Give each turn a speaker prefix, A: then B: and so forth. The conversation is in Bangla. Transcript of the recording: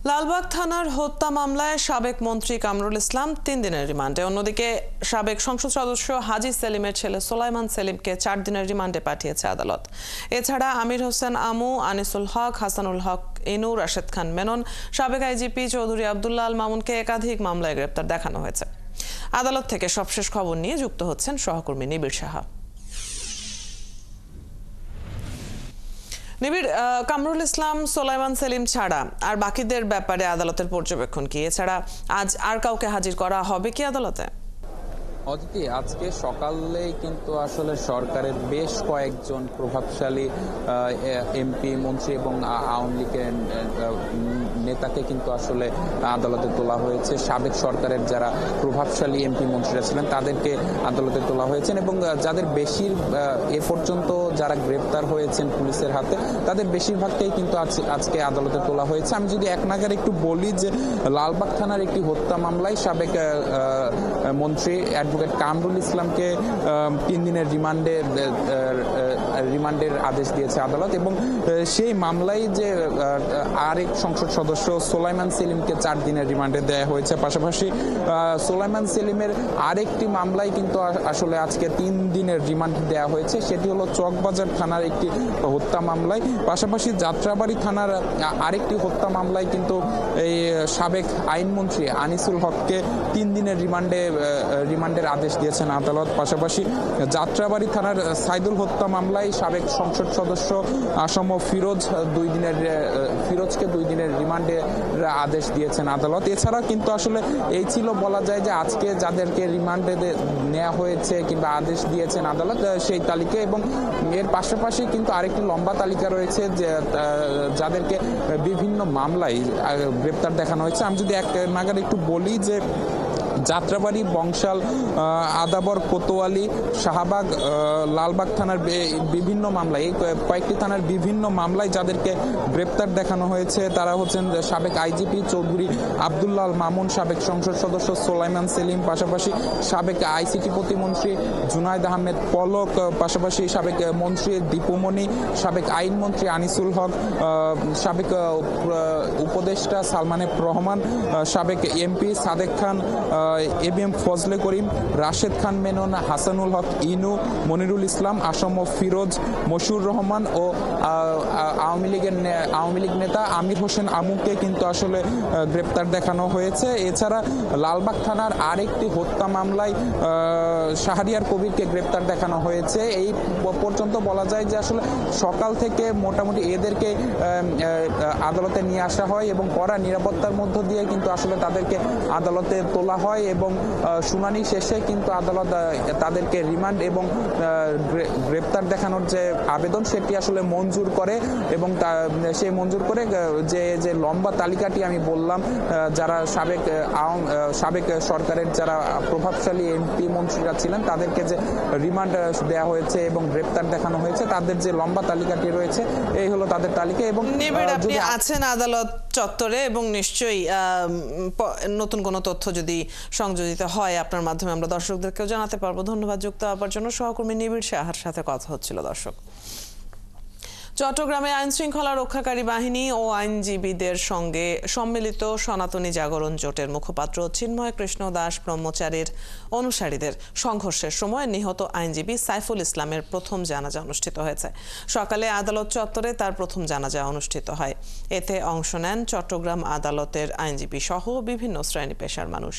A: লালবাগ থানার হত্যা মামলায় সাবেক মন্ত্রী কামরুল ইসলাম 3 দিনের রিমান্ডে। অন্যদিকে সাবেক সংসদ সদস্য হাজী সেলিমের ছেলে সোলাইমান সেলিমকে 4 দিনের রিমান্ডে পাঠিয়েছে আদালত। এছাড়া আমির হোসেন আমু, আনিসুল হক, হাসানুল হক ইনু, রাশেদ খান মেনন, সাবেক আইজিপি চৌধুরী আব্দুল্লাহ আল মামুনকে একাধিক মামলায় গ্রেপ্তার দেখানো হয়েছে। আদালত থেকে সবশেষ খবর নিয়ে যুক্ত হচ্ছেন সহকর্মী নিবিড় সাহা। নিবিড়, কামরুল ইসলাম, সোলাইমান সেলিম ছাড়া আর বাকিদের ব্যাপারে আদালতের পর্যবেক্ষণ কি? এছাড়া আজ আর কাউকে হাজির করা হবে কি আদালতে?
B: অদিতি, আজকে সকালেই কিন্তু আসলে সরকারের বেশ কয়েকজন প্রভাবশালী এমপি, মন্ত্রী এবং আওয়ামী লীগের নেতাকে কিন্তু আসলে আদালতে তোলা হয়েছে। সাবেক সরকারের যারা প্রভাবশালী এমপি, মন্ত্রীরা ছিলেন তাদেরকে আদালতে তোলা হয়েছে এবং যাদের এ পর্যন্ত যারা গ্রেপ্তার হয়েছেন পুলিশের হাতে তাদের বেশিরভাগকেই কিন্তু আজকে আদালতে তোলা হয়েছে। আমি যদি এক নাগারে একটু বলি যে লালবাগ থানার একটি হত্যা মামলায় সাবেক মন্ত্রী অ্যাডভোকেট কামরুল ইসলামকে 3 দিনের রিমান্ডের আদেশ দিয়েছে আদালত এবং সেই মামলায় যে আরেক সংসদ সদস্য সোলাইমান সেলিমকে 4 দিনের রিমান্ডে দেওয়া হয়েছে। পাশাপাশি সোলাইমান সেলিমের আরেকটি মামলায় কিন্তু আসলে আজকে 3 দিনের রিমান্ড দেওয়া হয়েছে। সেটি হলো চকবাজার থানার একটি হত্যা মামলায়। পাশাপাশি যাত্রাবাড়ি থানার আরেকটি হত্যা মামলায় কিন্তু এই সাবেক আইনমন্ত্রী আনিসুল হককে 3 দিনের রিমান্ডের আদেশ দিয়েছেন আদালত। পাশাপাশি যাত্রাবাড়ি থানার সাইদুল হত্যা মামলায় সাবেক সংসদ সদস্য আসম ফিরোজকে 2 দিনের রিমান্ডের আদেশ দিয়েছেন আদালত। এছাড়া কিন্তু আসলে এই ছিল বলা যায় যে আজকে যাদেরকে রিমান্ডে নেওয়া হয়েছে কিংবা আদেশ দিয়েছেন আদালত সেই তালিকা, এবং এর পাশাপাশি কিন্তু আরেকটি লম্বা তালিকা রয়েছে যে যাদেরকে বিভিন্ন মামলায় গ্রেপ্তার দেখানো হয়েছে। আমি যদি এক নাগারে একটু বলি যে যাত্রাবাড়ি, বংশাল, আদাবর, কোতোয়ালি, শাহবাগ, লালবাগ থানার বিভিন্ন মামলায়, কয়েকটি থানার বিভিন্ন মামলায় যাদেরকে গ্রেপ্তার দেখানো হয়েছে তারা হচ্ছেন সাবেক আইজিপি চৌধুরী আব্দুল্লাহ আল মামুন, সাবেক সংসদ সদস্য সোলাইমান সেলিম, পাশাপাশি সাবেক আইসিটি প্রতিমন্ত্রী জুনায়েদ আহমেদ পলক, পাশাপাশি সাবেক মন্ত্রী দীপুমণি, সাবেক আইনমন্ত্রী আনিসুল হক, সাবেক উপদেষ্টা সালমান রহমান, সাবেক এমপি সাদেক খান, এবিএম ফজলে করিম, রাশেদ খান মেনন, হাসানুল হক ইনু, মনিরুল ইসলাম, আসম ফিরোজ, মশিউর রহমান ও আওয়ামী লীগ নেতা আমির হোসেন আমুকে কিন্তু আসলে গ্রেপ্তার দেখানো হয়েছে। এছাড়া লালবাগ থানার আরেকটি হত্যা মামলায় শাহরিয়ার কবিরকে গ্রেপ্তার দেখানো হয়েছে। এই পর্যন্ত বলা যায় যে আসলে সকাল থেকে মোটামুটি এদেরকে আদালতে নিয়ে আসা হয় এবং কড়া নিরাপত্তার মধ্য দিয়ে কিন্তু আসলে তাদেরকে আদালতে তোলা হয় এবং শুনানি শেষে কিন্তু আদালত তাদেরকে রিমান্ড এবং গ্রেপ্তার দেখানোর যে আবেদন সেটি আসলে মঞ্জুর করে এবং সেই মঞ্জুর করে যে লম্বা তালিকাটি আমি বললাম যারা সাবেক সরকারের যারা প্রভাবশালী এমপি, মন্ত্রীরা ছিলেন তাদেরকে যে রিমান্ড দেওয়া হয়েছে এবং গ্রেপ্তার দেখানো হয়েছে, তাদের যে লম্বা তালিকাটি রয়েছে এই হলো তাদের তালিকা। এবং
A: আপনি আছেন আদালত চত্বরে এবং নিশ্চয়ই নতুন কোনো তথ্য যদি সংযোজিত হয় আপনার মাধ্যমে আমরা দর্শকদেরকেও জানাতে পারবো। ধন্যবাদ যুক্ত হওয়ার জন্য। সহকর্মী নিবিড় সাহার সাথে কথা হচ্ছিল। দর্শক, চট্টগ্রামে আইন শৃঙ্খলা রক্ষাকারী বাহিনী ও আইনজীবীদের সঙ্গে সম্মিলিত সনাতনী জাগরণ জোটের মুখপাত্র চিন্ময় কৃষ্ণ দাস ব্রহ্মচারীর অনুসারীদের সংঘর্ষের সময় নিহত আইনজীবী সাইফুল ইসলামের প্রথম জানাজা অনুষ্ঠিত হয়েছে। সকালে আদালত চত্বরে তার প্রথম জানাজা অনুষ্ঠিত হয়। এতে অংশ নেন চট্টগ্রাম আদালতের আইনজীবী সহ বিভিন্ন শ্রেণী পেশার মানুষ।